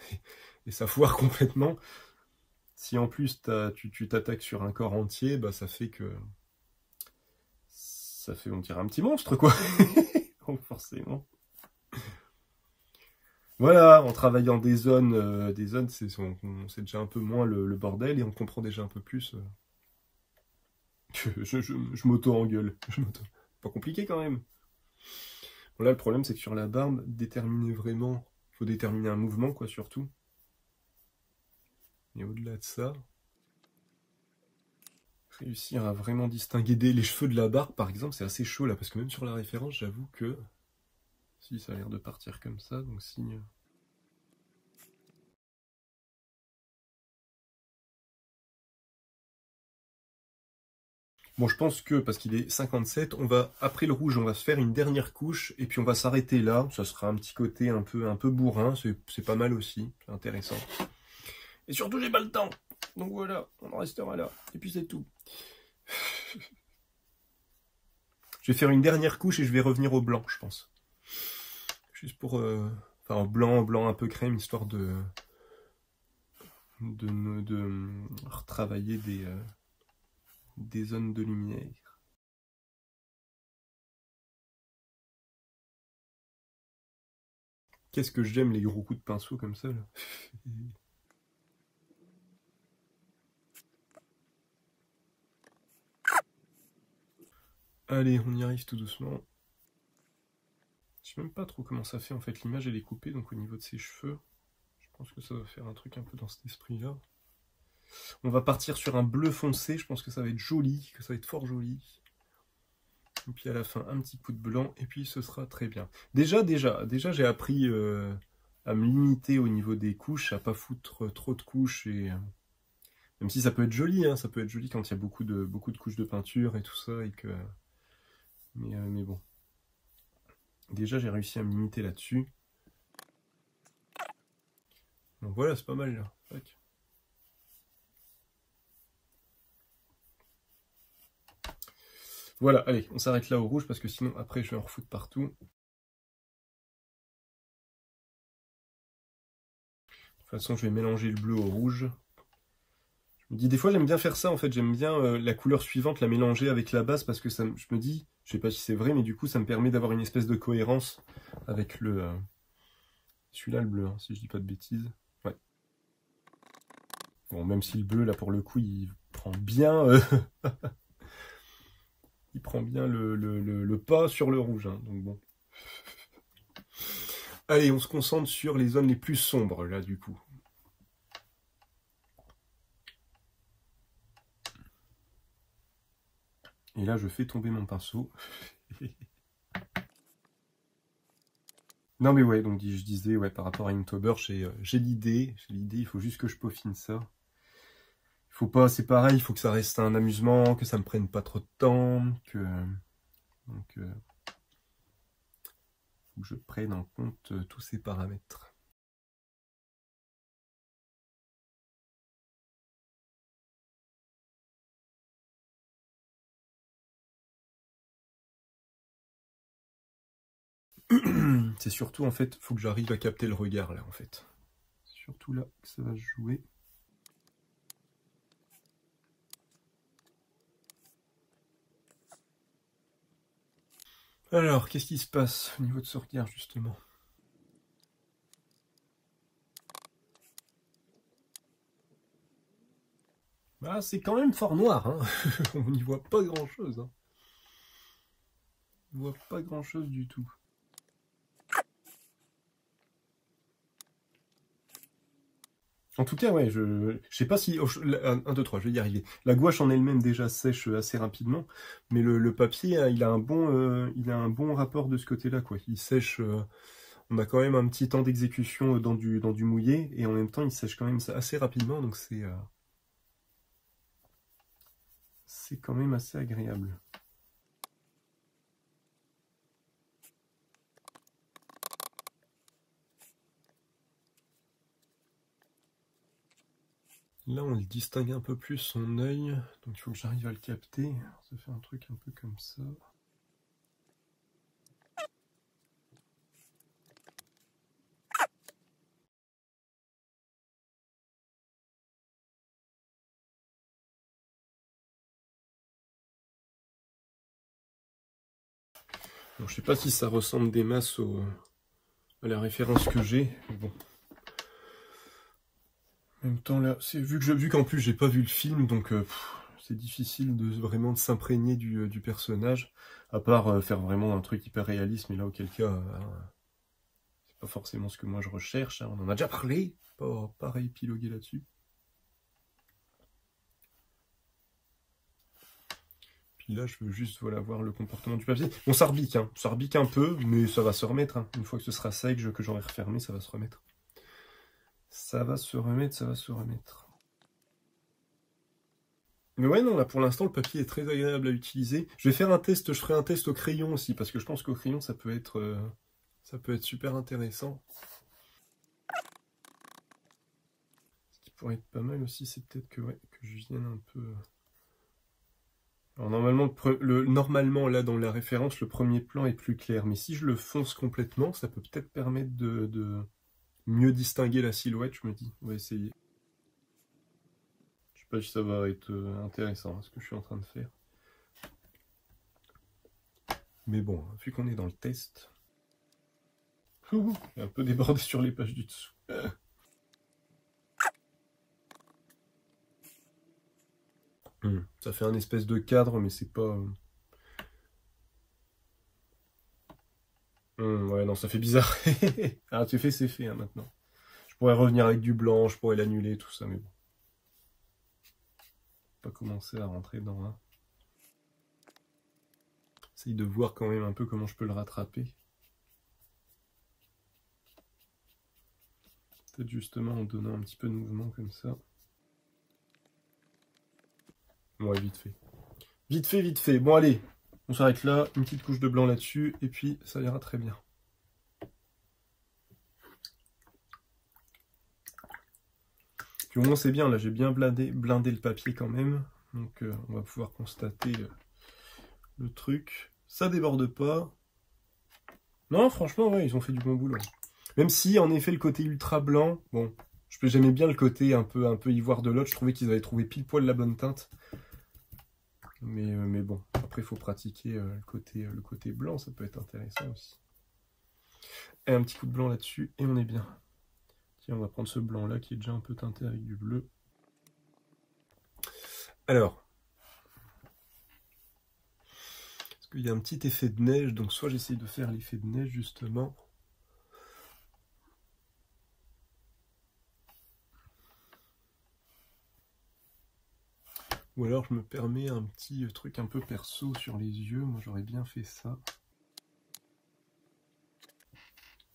et ça foire complètement. Si en plus tu t'attaques sur un corps entier, bah ça fait, on dirait un petit monstre quoi. Donc forcément. Voilà, en travaillant des zones, c'est déjà un peu moins le bordel, et on comprend déjà un peu plus que je m'auto-engueule. Pas compliqué quand même. Bon, là, le problème, c'est que sur la barbe, faut déterminer un mouvement, quoi, surtout. Et au-delà de ça, réussir à vraiment distinguer les cheveux de la barbe, par exemple, c'est assez chaud, là, parce que même sur la référence, j'avoue que... Si, ça a l'air de partir comme ça, donc si... Bon, je pense que, parce qu'il est 57, après le rouge, on va se faire une dernière couche, et puis on va s'arrêter là. Ça sera un petit côté un peu bourrin, c'est pas mal aussi, c'est intéressant. Et surtout, j'ai pas le temps. Donc voilà, on en restera là. Et puis c'est tout. Je vais faire une dernière couche et je vais revenir au blanc, je pense. Juste pour... Enfin, blanc un peu crème, histoire de retravailler des zones de lumière. Qu'est-ce que j'aime les gros coups de pinceau comme ça, là. Allez, on y arrive tout doucement. Je sais même pas trop comment ça fait, en fait. L'image, elle est coupée, donc au niveau de ses cheveux, je pense que ça va faire un truc un peu dans cet esprit-là. On va partir sur un bleu foncé, je pense que ça va être joli, que ça va être fort joli. Et puis à la fin, un petit coup de blanc, et puis ce sera très bien. Déjà j'ai appris à me limiter au niveau des couches, à pas foutre trop de couches, et même si ça peut être joli, hein, ça peut être joli quand il y a beaucoup de couches de peinture et tout ça, et que... Mais bon. Déjà j'ai réussi à me limiter là-dessus. Donc voilà, c'est pas mal là. Tac. Voilà, allez, on s'arrête là au rouge, parce que sinon après je vais en refoutre partout. De toute façon, je vais mélanger le bleu au rouge. Je me dis, des fois, j'aime bien faire ça, en fait. J'aime bien la couleur suivante, la mélanger avec la base, parce que je me dis, je sais pas si c'est vrai, mais du coup, ça me permet d'avoir une espèce de cohérence avec celui-là, le bleu, hein, si je dis pas de bêtises. Ouais. Bon, même si le bleu, là, pour le coup, il prend bien... il prend bien le pas sur le rouge, hein, donc bon. Allez, on se concentre sur les zones les plus sombres, là, du coup. Et là, je fais tomber mon pinceau. Non mais ouais, donc je disais, ouais, par rapport à Inktober, j'ai l'idée, il faut juste que je peaufine ça. Il faut pas, c'est pareil, il faut que ça reste un amusement, que ça me prenne pas trop de temps, donc faut que je prenne en compte tous ces paramètres. C'est surtout, en fait, faut que j'arrive à capter le regard, là, en fait. C'est surtout là que ça va se jouer. Alors, qu'est-ce qui se passe au niveau de ce regard, justement? Bah, c'est quand même fort noir, hein. On n'y voit pas grand-chose, hein. On voit pas grand-chose du tout. En tout cas, ouais, je sais pas si... 1, 2, 3, je vais y arriver. La gouache en elle-même déjà sèche assez rapidement, mais le papier, hein, il a un bon rapport de ce côté-là, quoi. Il sèche... on a quand même un petit temps d'exécution dans du mouillé, et en même temps, il sèche quand même assez rapidement, donc c'est quand même assez agréable. Là, on le distingue un peu plus son œil, donc il faut que j'arrive à le capter. Alors, ça fait un truc un peu comme ça. Bon, je sais pas si ça ressemble des masses à la référence que j'ai, mais bon. En même temps, là, vu qu'en plus j'ai pas vu le film, donc c'est difficile vraiment de s'imprégner du personnage, à part faire vraiment un truc hyper réaliste, mais là, auquel cas, c'est pas forcément ce que moi je recherche, hein, on en a déjà parlé, pas réépiloguer là-dessus. Puis là, je veux juste voilà, voir le comportement du papier. Bon, ça rebique un peu, mais ça va se remettre, hein. Une fois que ce sera sec, que j'aurai refermé, ça va se remettre. Ça va se remettre, ça va se remettre. Mais ouais, non, là pour l'instant, le papier est très agréable à utiliser. Je vais faire un test, je ferai un test au crayon aussi, parce que je pense qu'au crayon, ça peut être super intéressant. Ce qui pourrait être pas mal aussi, c'est peut-être que je vienne un peu... Alors normalement, là, dans la référence, le premier plan est plus clair, mais si je le fonce complètement, ça peut peut-être permettre de mieux distinguer la silhouette, je me dis. On va essayer. Je sais pas si ça va être intéressant, hein, ce que je suis en train de faire. Mais bon, vu qu'on est dans le test... J'ai un peu débordé sur les pages du dessous. Ça fait un espèce de cadre, mais c'est pas... ouais, non, ça fait bizarre. Ah, c'est fait, hein, maintenant. Je pourrais revenir avec du blanc, je pourrais l'annuler, tout ça, mais bon. Pas commencer à rentrer dans un... Essaye de voir quand même un peu comment je peux le rattraper. Peut-être justement en donnant un petit peu de mouvement comme ça. Ouais, vite fait. Vite fait, vite fait. Bon, allez, on s'arrête là. Une petite couche de blanc là-dessus, et puis ça ira très bien. Puis au moins c'est bien, là j'ai bien blindé le papier quand même. Donc on va pouvoir constater le truc. Ça déborde pas. Non, franchement, ouais, ils ont fait du bon boulot. Même si, en effet, le côté ultra blanc, bon, j'aimais bien le côté un peu ivoire de l'autre. Je trouvais qu'ils avaient trouvé pile poil la bonne teinte. Mais bon, après, il faut pratiquer le côté blanc, ça peut être intéressant aussi. Et un petit coup de blanc là-dessus, et on est bien. Tiens, on va prendre ce blanc-là qui est déjà un peu teinté avec du bleu. Alors, parce qu'il y a un petit effet de neige, donc soit j'essaye de faire l'effet de neige justement. Ou alors je me permets un petit truc un peu perso sur les yeux, moi j'aurais bien fait ça.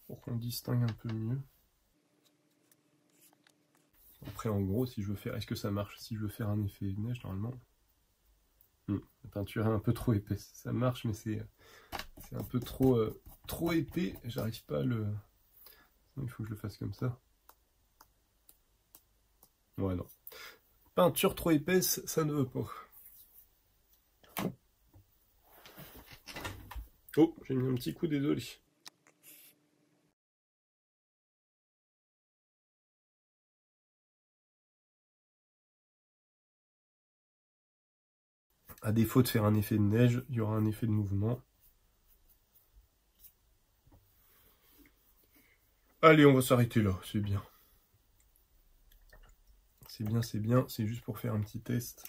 Pour qu'on distingue un peu mieux. Après en gros, si je veux faire... Est-ce que ça marche si je veux faire un effet de neige normalement? La peinture est un peu trop épaisse. Ça marche, mais c'est un peu trop épais. J'arrive pas à le... Il faut que je le fasse comme ça. Ouais, non. Peinture trop épaisse, ça ne veut pas. Oh, j'ai mis un petit coup, désolé. À défaut de faire un effet de neige, il y aura un effet de mouvement. Allez, on va s'arrêter là, c'est bien. C'est bien, c'est bien. C'est juste pour faire un petit test.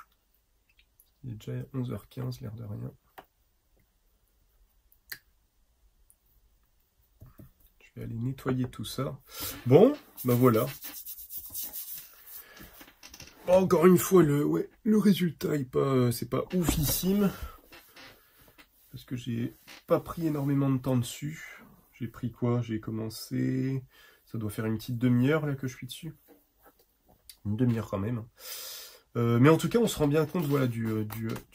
Il est déjà 11h15, l'air de rien. Je vais aller nettoyer tout ça. Bon, ben voilà. Encore une fois, le résultat c'est pas oufissime. Parce que j'ai pas pris énormément de temps dessus. J'ai pris quoi? J'ai commencé... Ça doit faire une petite demi-heure là que je suis dessus. Une demi-heure quand même. Mais en tout cas, on se rend bien compte voilà, du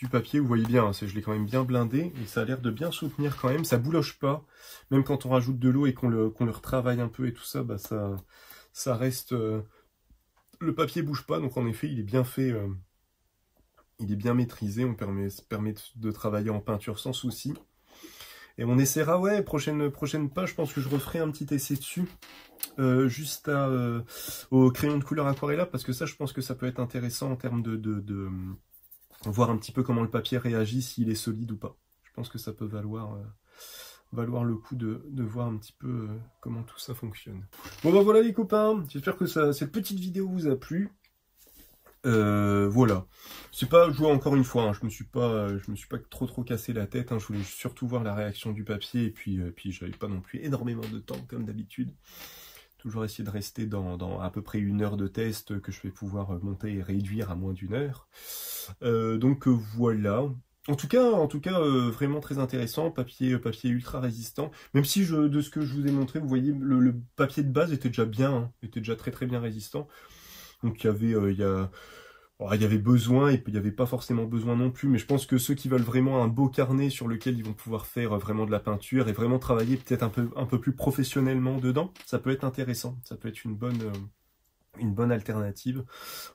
papier. Vous voyez bien, hein, je l'ai quand même bien blindé. Et ça a l'air de bien soutenir quand même. Ça bouloche pas. Même quand on rajoute de l'eau et qu'on le retravaille un peu et tout ça, bah ça reste... le papier bouge pas. Donc en effet, il est bien fait. Il est bien maîtrisé. Ça permet de travailler en peinture sans souci. Et on essaiera, ouais, prochaine page, je pense que je referai un petit essai dessus. Juste au crayon de couleur aquarella, parce que ça, je pense que ça peut être intéressant en termes de voir un petit peu comment le papier réagit, s'il est solide ou pas. Je pense que ça peut valoir le coup de voir un petit peu comment tout ça fonctionne. Bon bah voilà les copains, j'espère que cette petite vidéo vous a plu. Voilà, c'est pas joué encore une fois, hein. Je me suis pas trop cassé la tête, hein. Je voulais surtout voir la réaction du papier et puis j'avais pas non plus énormément de temps comme d'habitude. Toujours essayer de rester dans à peu près 1 heure de test que je vais pouvoir monter et réduire à moins d'1 heure. Donc voilà. En tout cas, vraiment très intéressant, papier ultra résistant. Même si de ce que je vous ai montré, vous voyez, le papier de base était déjà bien, hein, était déjà très bien résistant. Donc il y avait besoin, et il n'y avait pas forcément besoin non plus, mais je pense que ceux qui veulent vraiment un beau carnet sur lequel ils vont pouvoir faire vraiment de la peinture et vraiment travailler peut-être un peu plus professionnellement dedans, ça peut être intéressant, ça peut être une bonne alternative.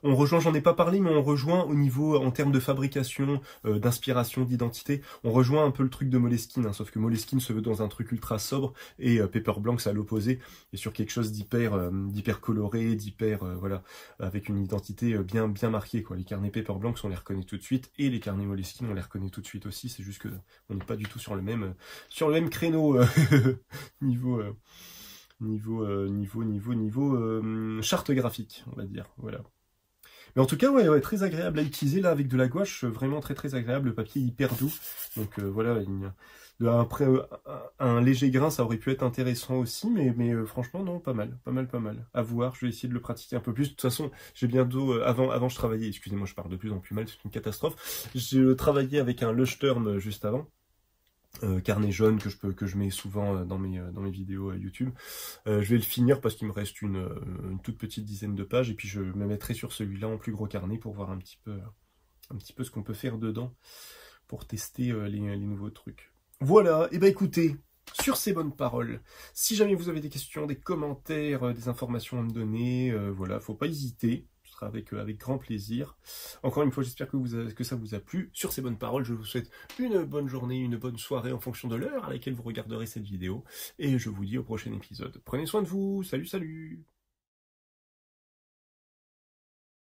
On rejoint, j'en ai pas parlé, mais on rejoint au niveau, en termes de fabrication, d'inspiration, d'identité, on rejoint un peu le truc de Moleskine, hein, sauf que Moleskine se veut dans un truc ultra sobre, et Paper Blanc, c'est à l'opposé, et sur quelque chose d'hyper coloré, voilà, avec une identité bien marquée, quoi. Les carnets Paper Blanc, on les reconnaît tout de suite, et les carnets Moleskine, on les reconnaît tout de suite aussi, c'est juste que on n'est pas du tout sur le même créneau niveau charte graphique, on va dire, voilà. Mais en tout cas, ouais, très agréable à utiliser, là, avec de la gouache, vraiment très agréable, le papier hyper doux, donc voilà, après, un léger grain, ça aurait pu être intéressant aussi, mais franchement, non, pas mal, à voir, je vais essayer de le pratiquer un peu plus, de toute façon, j'ai bientôt, avant je travaillais, excusez-moi, je parle de plus en plus mal, c'est une catastrophe, je travaillais avec un Leuchtturm juste avant, carnet jaune que je mets souvent dans mes vidéos YouTube. Je vais le finir parce qu'il me reste une toute petite dizaine de pages, et puis je me mettrai sur celui-là en plus gros carnet pour voir un petit peu ce qu'on peut faire dedans pour tester les nouveaux trucs. Voilà, et ben écoutez, sur ces bonnes paroles, si jamais vous avez des questions, des commentaires, des informations à me donner, voilà, faut pas hésiter. Avec grand plaisir. Encore une fois, j'espère que ça vous a plu. Sur ces bonnes paroles, je vous souhaite une bonne journée, une bonne soirée en fonction de l'heure à laquelle vous regarderez cette vidéo. Et je vous dis au prochain épisode. Prenez soin de vous. Salut.